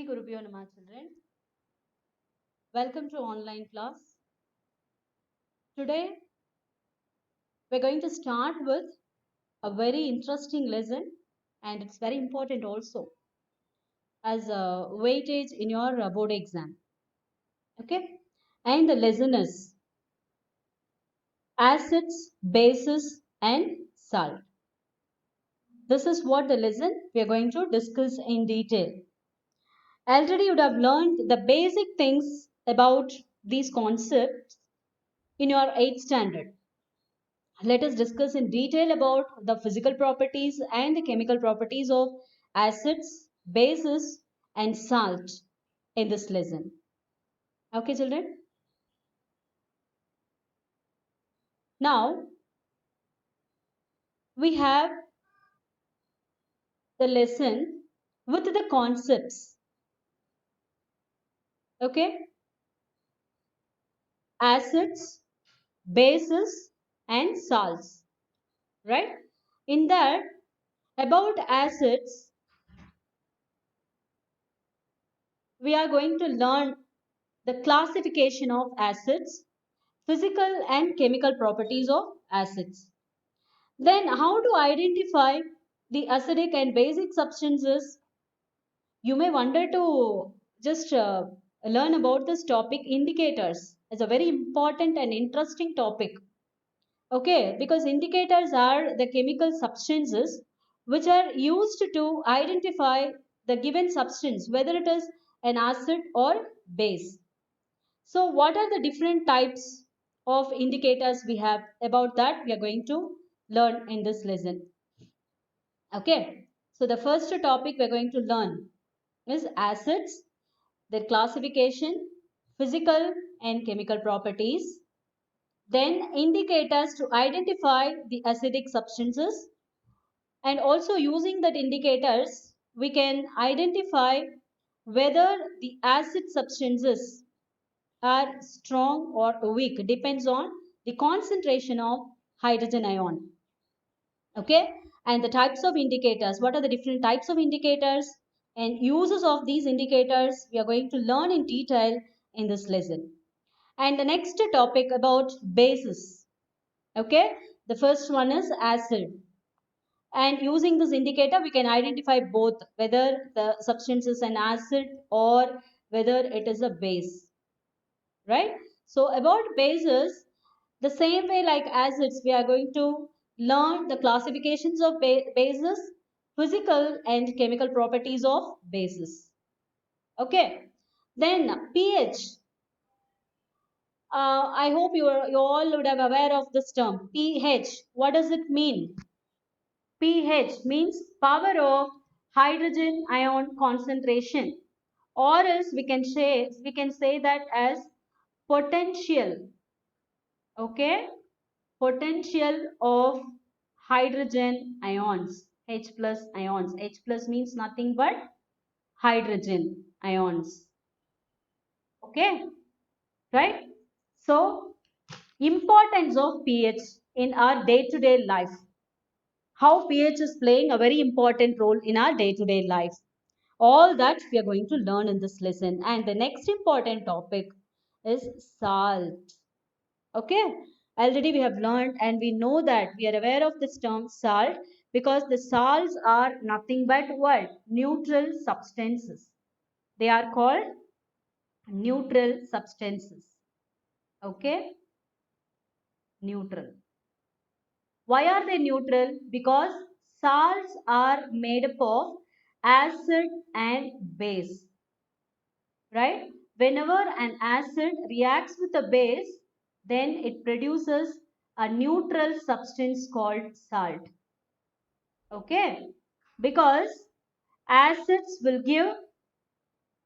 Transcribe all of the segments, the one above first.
Shri Gurubhyo Namah, children. Welcome to online class. Today we're going to start with a very interesting lesson, and it's very important also as a weightage in your board exam. Okay, and the lesson is acids, bases, and salt. This is what the lesson we are going to discuss in detail. Already you would have learned the basic things about these concepts in your 8th standard. Let us discuss in detail about the physical properties and the chemical properties of acids, bases, and salt in this lesson. Okay, children? Now, we have the lesson with the concepts. Okay? Acids, bases, and salts. Right? In that, about acids, we are going to learn the classification of acids, physical and chemical properties of acids. Then how to identify the acidic and basic substances? You may wonder to just learn about this topic indicators. It's a very important and interesting topic. Okay, because indicators are the chemical substances which are used to identify the given substance, whether it is an acid or base. So what are the different types of indicators we have? About that we are going to learn in this lesson. Okay, so the first topic we're going to learn is acids, their classification, physical and chemical properties, then indicators to identify the acidic substances, and also using that indicators we can identify whether the acid substances are strong or weak, depends on the concentration of hydrogen ion. Okay, and the types of indicators, what are the different types of indicators and uses of these indicators, we are going to learn in detail in this lesson. And the next topic about bases. Okay, the first one is acid, and using this indicator we can identify both whether the substance is an acid or whether it is a base, right? So about bases, the same way like acids, we are going to learn the classifications of bases, physical and chemical properties of bases. Okay, then pH. I hope you all would have aware of this term pH. What does it mean? pH means power of hydrogen ion concentration, or else we can say that as potential. Okay, potential of hydrogen ions, H plus ions. H plus means nothing but hydrogen ions. Okay, right? So importance of pH in our day-to-day life. How pH is playing a very important role in our day-to-day life. All that we are going to learn in this lesson. And the next important topic is salt. Okay, already we have learned and we know that we are aware of this term salt because the salts are nothing but what? Neutral substances. They are called neutral substances. Okay, neutral. Why are they neutral? Because salts are made up of acid and base, right? Whenever an acid reacts with a base, then it produces a neutral substance called salt. Okay, because acids will give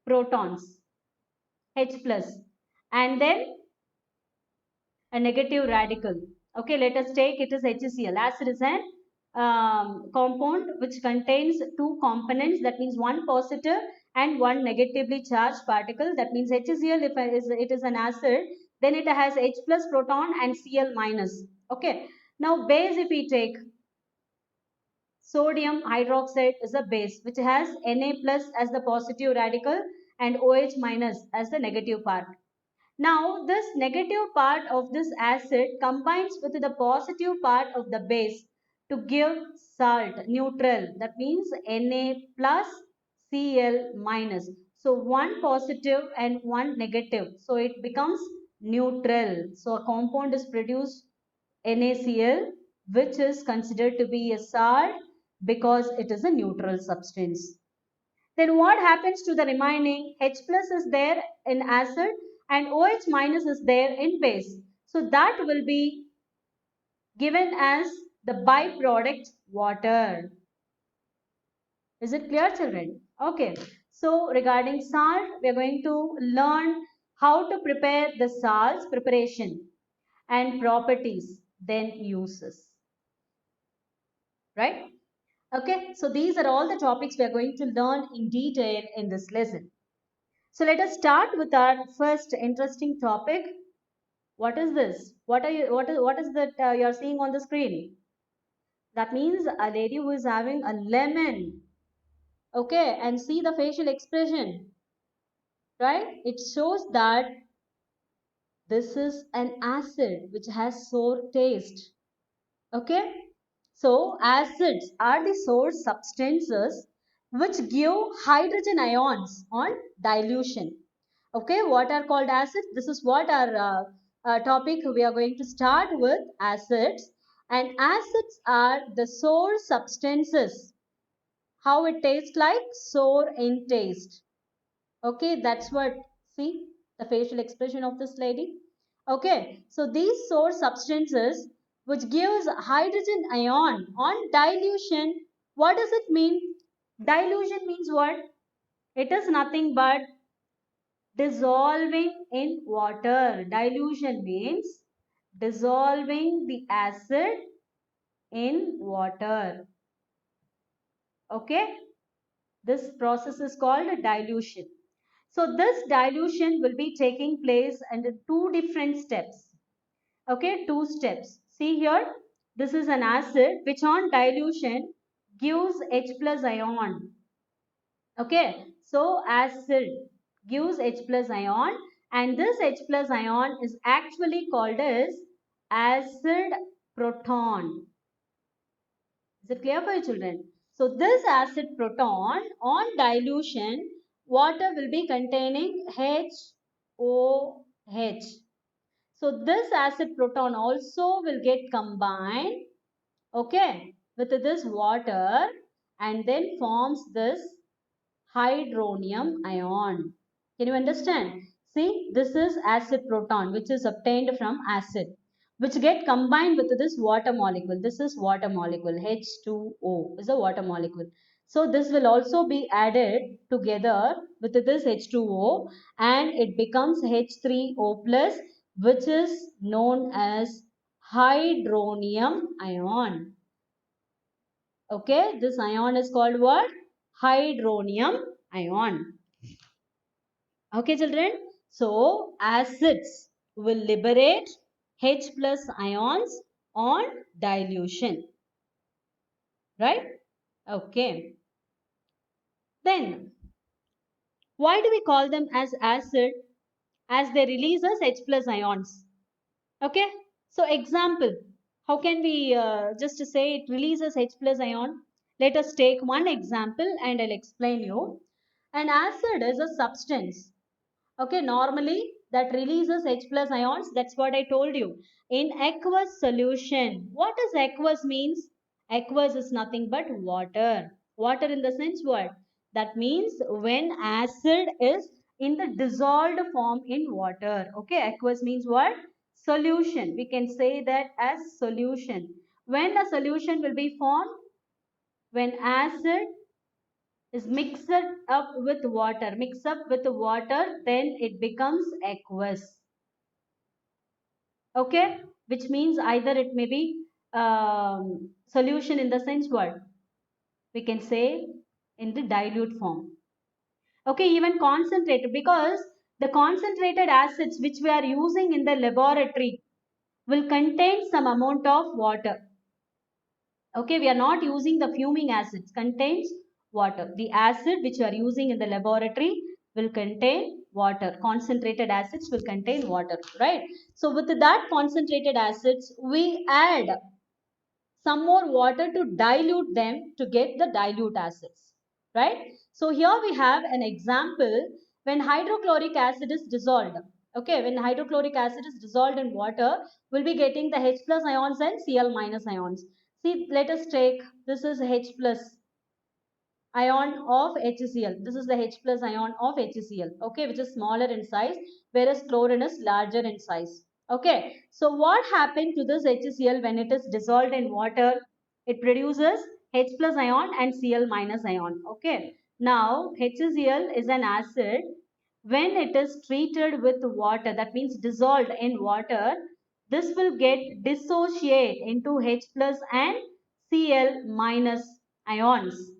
protons, H plus, and then a negative radical. Okay, let us take it as HCl. Acid is an compound which contains two components, that means one positive and one negatively charged particle. That means HCl, if it is an acid, then it has H plus proton and Cl minus. Okay, now base if we take, sodium hydroxide is a base which has Na plus as the positive radical and OH minus as the negative part. Now this negative part of this acid combines with the positive part of the base to give salt neutral. That means Na plus Cl minus. So one positive and one negative. So it becomes neutral. So a compound is produced NaCl, which is considered to be a salt because it is a neutral substance. Then what happens to the remaining? H plus is there in acid and OH minus is there in base. So that will be given as the byproduct water. Is it clear, children? Okay. So regarding salt, we are going to learn how to prepare the salts preparation and properties, then uses. Right? Okay. So these are all the topics we are going to learn in detail in this lesson. So let us start with our first interesting topic. What is this? What is that you are seeing on the screen? That means a lady who is having a lemon. Okay, and see the facial expression, right? It shows that this is an acid which has sour taste. Okay, so acids are the source substances which give hydrogen ions on dilution. Okay, what are called acids? This is what our topic we are going to start with acids. And acids are the sour substances. How it tastes like? Sour in taste. Okay, that's what, see the facial expression of this lady. Okay, so these sour substances which gives hydrogen ion on dilution. What does it mean? Dilution means what? It is nothing but dissolving in water. Dilution means dissolving the acid in water. Okay, this process is called dilution. So this dilution will be taking place under two different steps. Okay, two steps. See here, this is an acid which on dilution gives H plus ion. Okay, so acid gives H plus ion and this H plus ion is actually called as acid proton. Is it clear for you, children? So this acid proton on dilution, water will be containing HOH. So this acid proton also will get combined, okay, with this water and then forms this hydronium ion. Can you understand? See, this is acid proton which is obtained from acid which get combined with this water molecule. This is water molecule H2O is a water molecule. So this will also be added together with this H2O and it becomes H3O plus which is known as hydronium ion. Okay, this ion is called what? Hydronium ion. Okay, children. So, acids will liberate H plus ions on dilution. Right? Okay. Then, why do we call them as acid? As they release us H plus ions. Okay. So, example. How can we just say it releases H plus ion? Let us take one example and I'll explain you. An acid is a substance. Okay, normally that releases H plus ions. That's what I told you. In aqueous solution. What does aqueous means? Aqueous is nothing but water. Water in the sense what? That means when acid is in the dissolved form in water. Okay, aqueous means what? Solution. We can say that as solution. When a solution will be formed? When acid is mixed up with water. Mix up with water, then it becomes aqueous. Okay, which means either it may be solution in the sense what? We can say in the dilute form. Okay, even concentrated because the concentrated acids which we are using in the laboratory will contain some amount of water. Okay, we are not using the fuming acids, contains water. The acid which you are using in the laboratory will contain water. Concentrated acids will contain water, right? So with that concentrated acids, we add some more water to dilute them to get the dilute acids, right? So here we have an example when hydrochloric acid is dissolved. Okay, when hydrochloric acid is dissolved in water, we'll be getting the H plus ions and Cl minus ions. See, let us take, this is H plus ion of HCl. This is the H plus ion of HCl, okay, which is smaller in size, whereas chlorine is larger in size. Okay, so what happened to this HCl when it is dissolved in water? It produces H plus ion and Cl minus ion. Okay, now HCl is an acid. When it is treated with water, that means dissolved in water, this will get dissociate into H plus and Cl minus ions.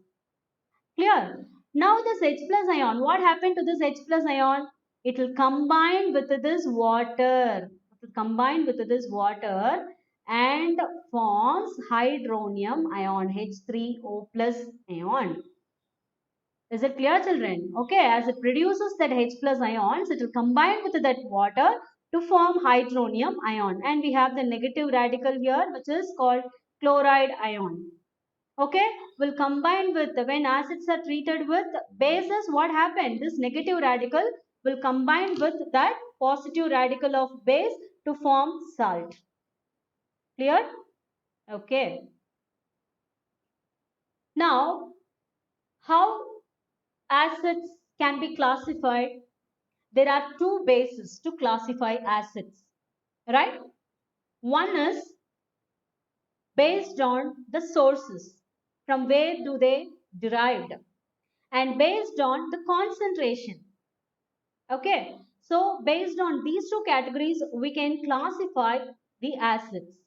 Clear? Now this H plus ion, what happened to this H plus ion? It will combine with this water. It will combine with this water and forms hydronium ion, H3O plus ion. Is it clear, children? Okay, as it produces that H plus ions, it will combine with that water to form hydronium ion. And we have the negative radical here, which is called chloride ion. Okay, will combine with, when acids are treated with bases, what happened? This negative radical will combine with that positive radical of base to form salt. Clear? Okay. Now, how acids can be classified? There are two bases to classify acids, right? One is based on the sources, from where do they derived, and based on the concentration. Okay, so based on these two categories, we can classify the acids,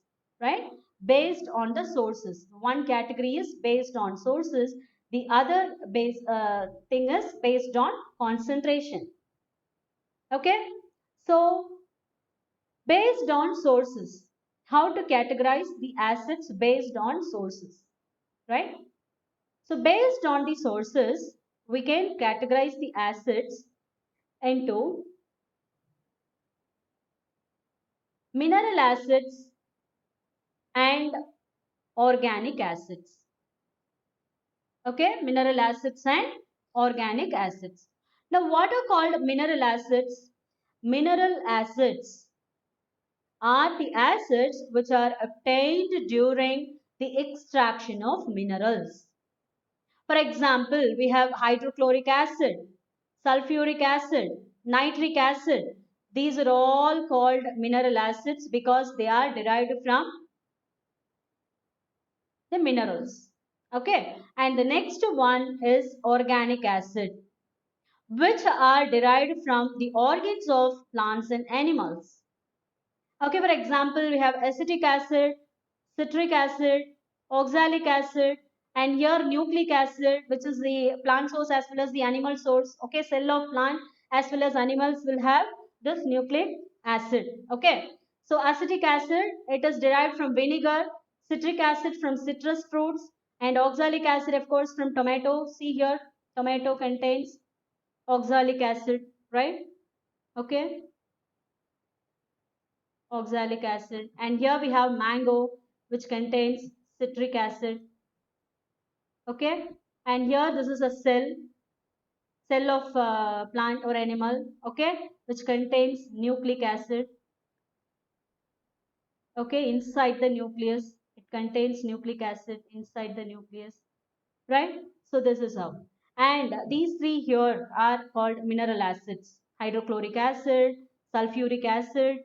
right? Based on the sources. One category is based on sources. The other thing is based on concentration. Okay, so based on sources, how to categorize the acids based on sources, right? So based on the sources, we can categorize the acids into mineral acids and organic acids. Okay, mineral acids and organic acids. Now, what are called mineral acids? Mineral acids are the acids which are obtained during the extraction of minerals. For example, we have hydrochloric acid, sulfuric acid, nitric acid. These are all called mineral acids because they are derived from the minerals. Okay, and the next one is organic acid, which are derived from the organs of plants and animals. Okay, for example, we have acetic acid, citric acid, oxalic acid, and here nucleic acid, which is the plant source as well as the animal source. Okay, cell of plant as well as animals will have this nucleic acid. Okay, so acetic acid, it is derived from vinegar, citric acid from citrus fruits, and oxalic acid, of course, from tomato. See here, tomato contains oxalic acid, right? Okay, oxalic acid. And here we have mango, which contains citric acid. Okay, and here this is a cell of plant or animal. Okay, which contains nucleic acid. Okay, inside the nucleus, it contains nucleic acid inside the nucleus, right? So this is how. And these three here are called mineral acids: hydrochloric acid, sulfuric acid,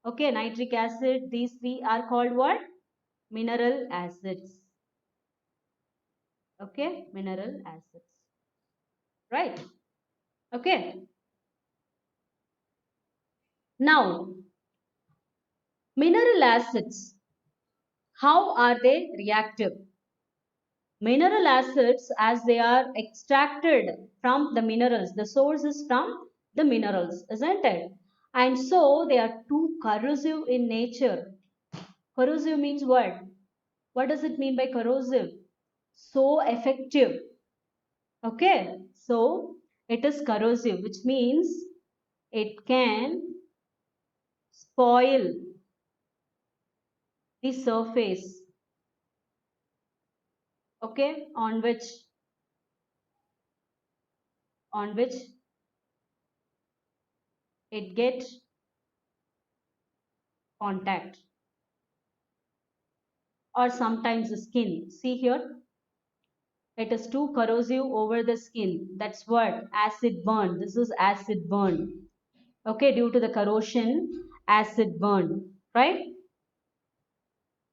okay, nitric acid. These three are called what? Mineral acids. Okay, mineral acids, right? Okay, now mineral acids, how are they reactive? Mineral acids, as they are extracted from the minerals, the source is from the minerals, isn't it? And so they are too corrosive in nature. Corrosive means what? What does it mean by corrosive? So effective. Okay, so it is corrosive, which means it can spoil the surface, okay, on which it get contact, or sometimes the skin. See here, it is too corrosive over the skin. That's what acid burn. This is acid burn. Okay, due to the corrosion, acid burn, right?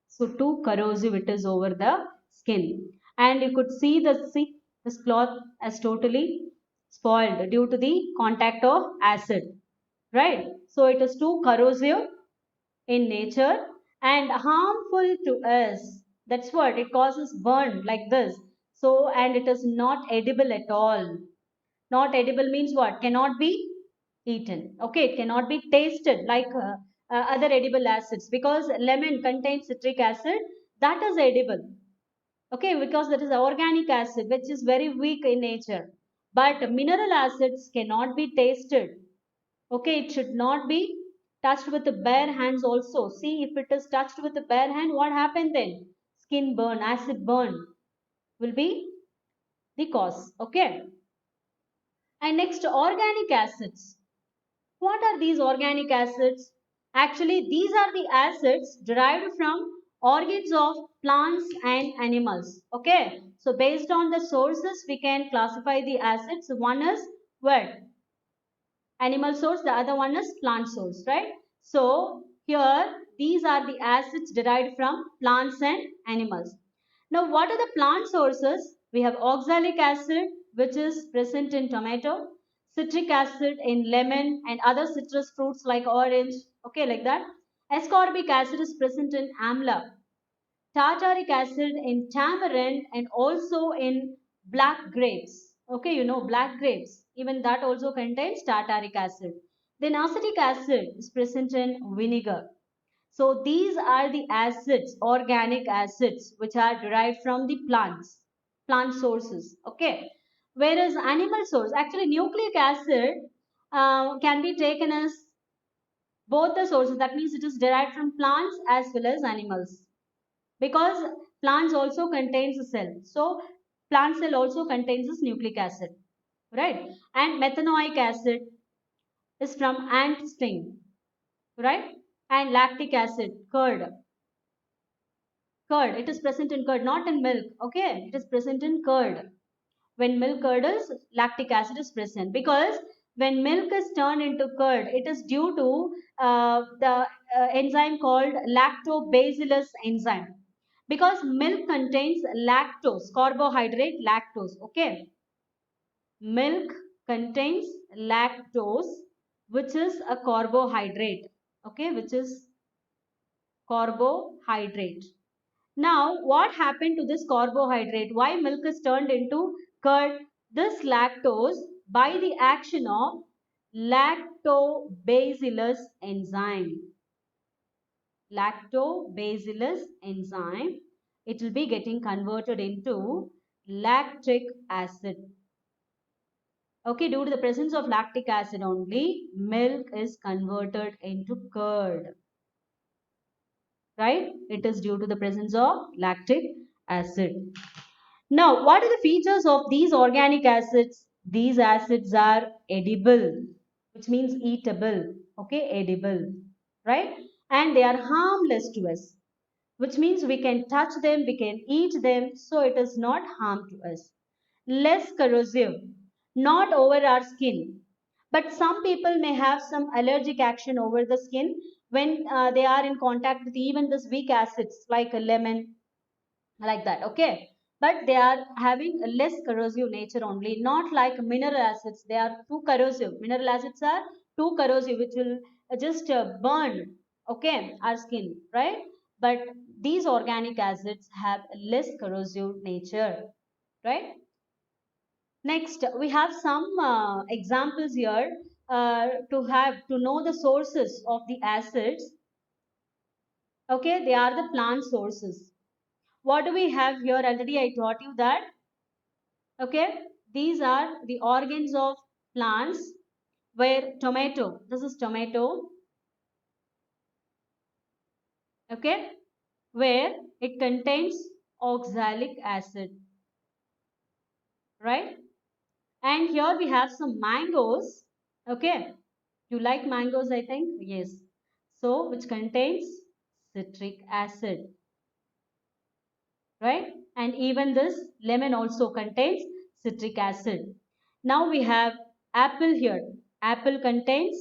So too corrosive it is over the skin. And you could see this cloth as totally spoiled due to the contact of acid, right? So it is too corrosive in nature and harmful to us. That's what it causes burn like this. So, and it is not edible at all. Not edible means what? Cannot be eaten. Okay, it cannot be tasted like other edible acids, because lemon contains citric acid, that is edible. Okay, because that is organic acid which is very weak in nature. But mineral acids cannot be tasted. Okay, it should not be touched with the bare hands also. See, if it is touched with the bare hand, what happened then? Skin burn, acid burn will be the cause. Okay. And next, organic acids. What are these organic acids? Actually, these are the acids derived from organs of plants and animals. Okay. So based on the sources, we can classify the acids. One is what? Animal source, the other one is plant source, right? So here, these are the acids derived from plants and animals. Now, what are the plant sources? We have oxalic acid, which is present in tomato, citric acid in lemon and other citrus fruits like orange, okay, like that. Ascorbic acid is present in amla, tartaric acid in tamarind, and also in black grapes. Okay, you know black grapes, even that also contains tartaric acid. Then acetic acid is present in vinegar. So these are the acids, organic acids, which are derived from the plants, plant sources. Okay. Whereas animal source, actually nucleic acid can be taken as both the sources. That means it is derived from plants as well as animals, because plants also contains a cell. So plant cell also contains this nucleic acid, right? And methanoic acid is from ant sting, right? And lactic acid, curd, it is present in curd, not in milk. Okay, it is present in curd. When milk curdles, lactic acid is present, because when milk is turned into curd, it is due to the enzyme called lactobacillus enzyme, because milk contains lactose, carbohydrate lactose. Okay, milk contains lactose, which is a carbohydrate. Okay, which is carbohydrate. Now, what happened to this carbohydrate? Why milk is turned into curd? This lactose, by the action of lactobacillus enzyme. Lactobacillus enzyme, it will be getting converted into lactic acid. Okay, due to the presence of lactic acid only, milk is converted into curd. Right? It is due to the presence of lactic acid. Now, what are the features of these organic acids? These acids are edible, which means eatable. Okay, edible, right? And they are harmless to us, which means we can touch them, we can eat them, so it is not harm to us. Less corrosive, not over our skin. But some people may have some allergic action over the skin when they are in contact with even this weak acids like a lemon, like that. Okay, but they are having a less corrosive nature only, not like mineral acids. They are too corrosive. Mineral acids are too corrosive, which will just burn, okay, our skin, right? But these organic acids have a less corrosive nature, right? Next, we have some examples here to know the sources of the acids. Okay, they are the plant sources. What do we have here? Already I taught you that. Okay, these are the organs of plants, where tomato, this is tomato, okay, where it contains oxalic acid, right? And here we have some mangoes, okay. You like mangoes, I think, yes. So which contains citric acid, right? And even this lemon also contains citric acid. Now we have apple here. Apple contains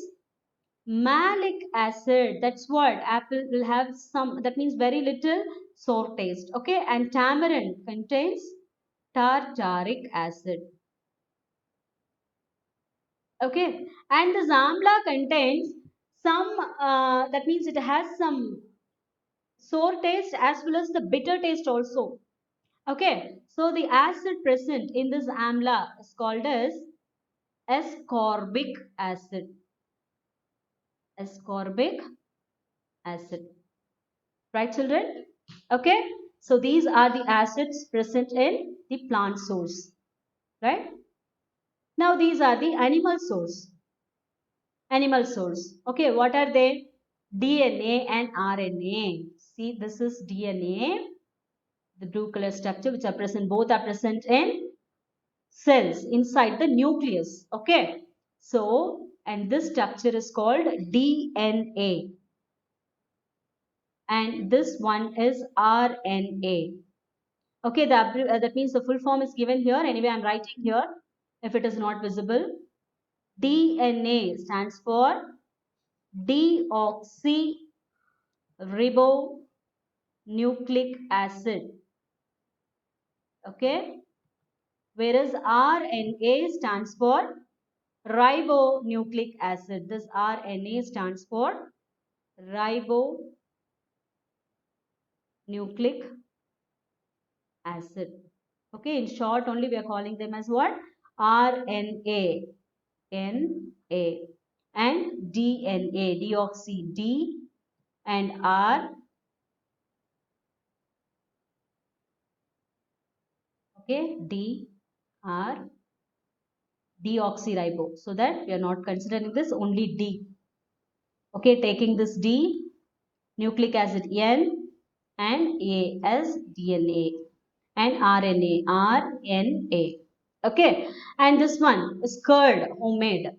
malic acid. That's what apple will have some, that means very little sour taste. Okay, and tamarind contains tartaric acid. Okay, and the zamla contains some, that means it has some sour taste as well as the bitter taste also. Okay, so the acid present in this amla is called as ascorbic acid. Ascorbic acid. Right, children? Okay, so these are the acids present in the plant source. Right? Now these are the animal source. Animal source. Okay, what are they? DNA and RNA. See, this is DNA, the blue color structure, which are present, both are present in cells inside the nucleus. Okay, so, and this structure is called DNA, and this one is RNA. Okay, that means the full form is given here. Anyway, I'm writing here if it is not visible. DNA stands for deoxyribonucleic acid. Okay, whereas RNA stands for ribonucleic acid. This RNA stands for ribonucleic acid. Okay, in short only we are calling them as what? RNA, NA, and DNA, deoxy, D and R. Okay, D, R, deoxyribo. So that we are not considering this, only D. Okay, taking this D, nucleic acid N, and A as DNA, and RNA, RNA. Okay, and this one is curd, homemade,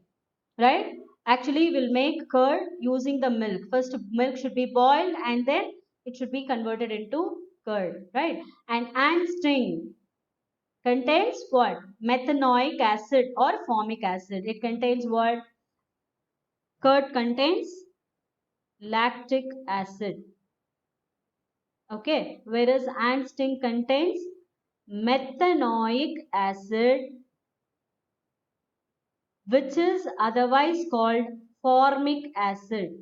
right? Actually, we'll make curd using the milk. First, milk should be boiled and then it should be converted into curd, right? And ant sting contains what? Methanoic acid or formic acid. It contains what? Curd contains lactic acid. Okay, whereas ant sting contains methanoic acid, which is otherwise called formic acid.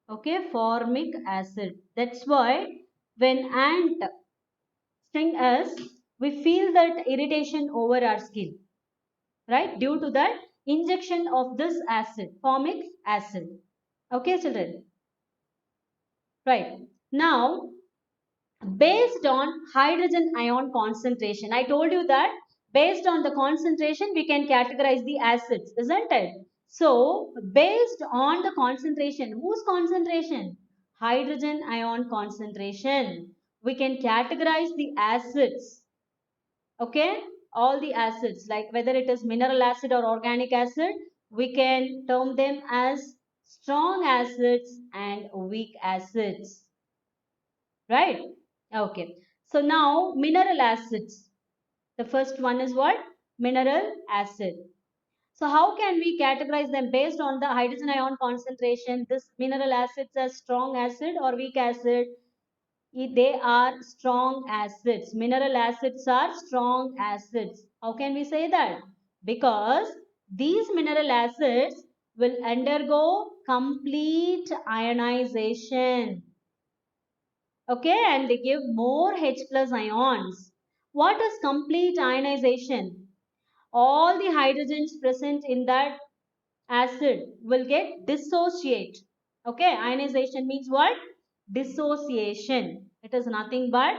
Okay, formic acid. That's why when ant sting us, we feel that irritation over our skin, right? Due to that injection of this acid, formic acid. Okay, children. Right. Now, based on hydrogen ion concentration, I told you that based on the concentration, we can categorize the acids, isn't it? So, based on the concentration, whose concentration? Hydrogen ion concentration. We can categorize the acids. Okay, all the acids, like whether it is mineral acid or organic acid, we can term them as strong acids and weak acids, right? Okay, so now mineral acids. The first one is what? Mineral acid. So how can we categorize them based on the hydrogen ion concentration? This mineral acids are strong acid or weak acid? They are strong acids. Mineral acids are strong acids. How can we say that? Because these mineral acids will undergo complete ionization. Okay, and they give more H plus ions. What is complete ionization? All the hydrogens present in that acid will get dissociate. Okay, ionization means what? Dissociation. It is nothing but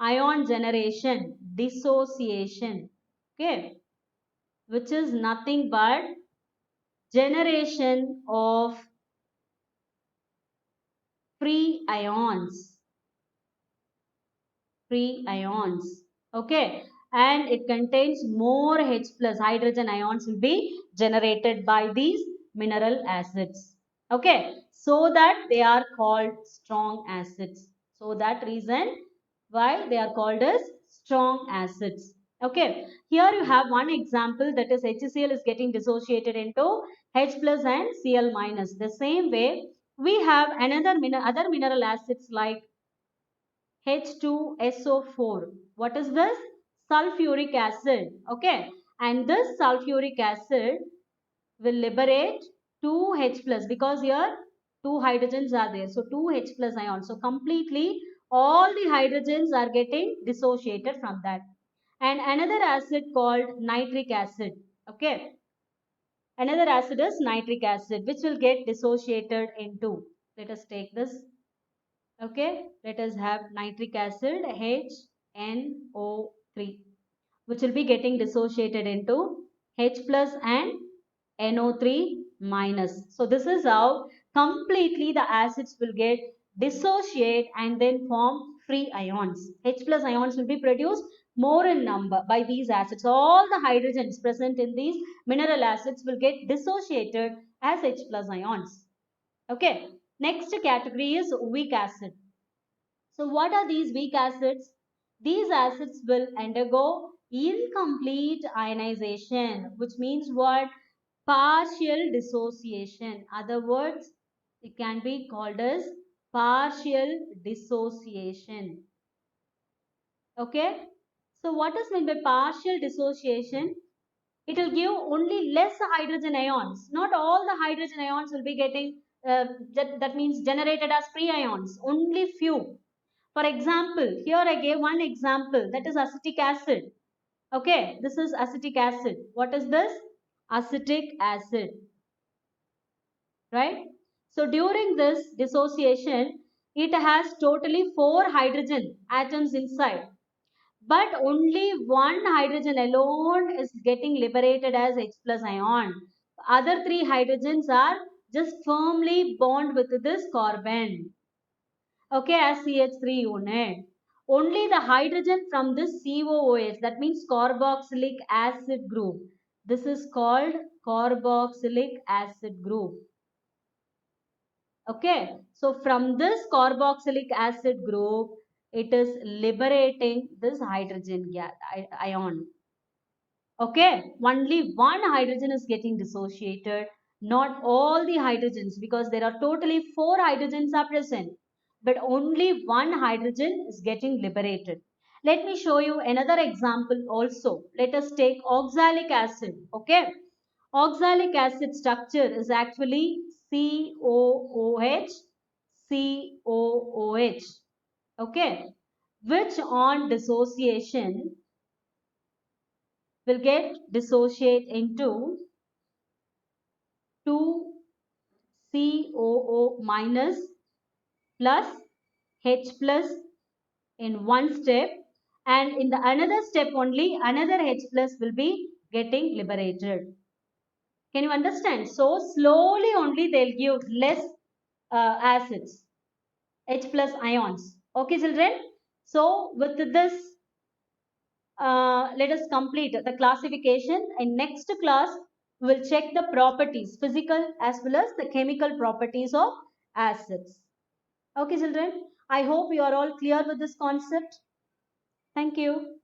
ion generation, dissociation, okay, which is nothing but generation of free ions, free ions, okay, and it contains more H plus hydrogen ions will be generated by these mineral acids, okay, so that they are called strong acids. So that reason why they are called as strong acids. Okay, here you have one example, that is HCl is getting dissociated into H plus and Cl minus. The same way we have other mineral acids like H2SO4. What is this? Sulfuric acid. Okay, and this sulfuric acid will liberate 2H plus, because here two hydrogens are there. So 2H plus ions. So completely all the hydrogens are getting dissociated from that. And another acid called nitric acid. Okay. Another acid is nitric acid, which will get dissociated into. Let us take this. Okay. Let us have nitric acid HNO3, which will be getting dissociated into H plus and NO3 minus. So this is how completely the acids will get dissociate and then form free ions. H plus ions will be produced more in number by these acids. All the hydrogens present in these mineral acids will get dissociated as H plus ions. Okay. Next category is weak acid. So what are these weak acids? These acids will undergo incomplete ionization, which means what? Partial dissociation. Other words, it can be called as partial dissociation. Okay. So what is meant by partial dissociation? It will give only less hydrogen ions. Not all the hydrogen ions will be getting, that means generated as free ions. Only few. For example, here I gave one example, that is acetic acid. Okay, this is acetic acid. What is this? Acetic acid, right? So during this dissociation, it has totally 4 hydrogen atoms inside. But only one hydrogen alone is getting liberated as H plus ion. Other 3 hydrogens are just firmly bound with this carbon. Okay, as CH3 unit. Only the hydrogen from this COOH, that means carboxylic acid group. This is called carboxylic acid group. Okay, so from this carboxylic acid group, it is liberating this hydrogen ion. Okay, only one hydrogen is getting dissociated, not all the hydrogens, because there are totally 4 hydrogens are present, but only one hydrogen is getting liberated. Let me show you another example also. Let us take oxalic acid. Okay, oxalic acid structure is actually COOH, COOH. Okay, which on dissociation will get dissociate into 2COO minus plus H plus in one step, and in the another step only another H plus will be getting liberated. Can you understand? So slowly only they'll give less acids, H plus ions. Okay children? So with this let us complete the classification. In next class, we will check the properties, physical as well as the chemical properties of acids. Okay, children. I hope you are all clear with this concept. Thank you.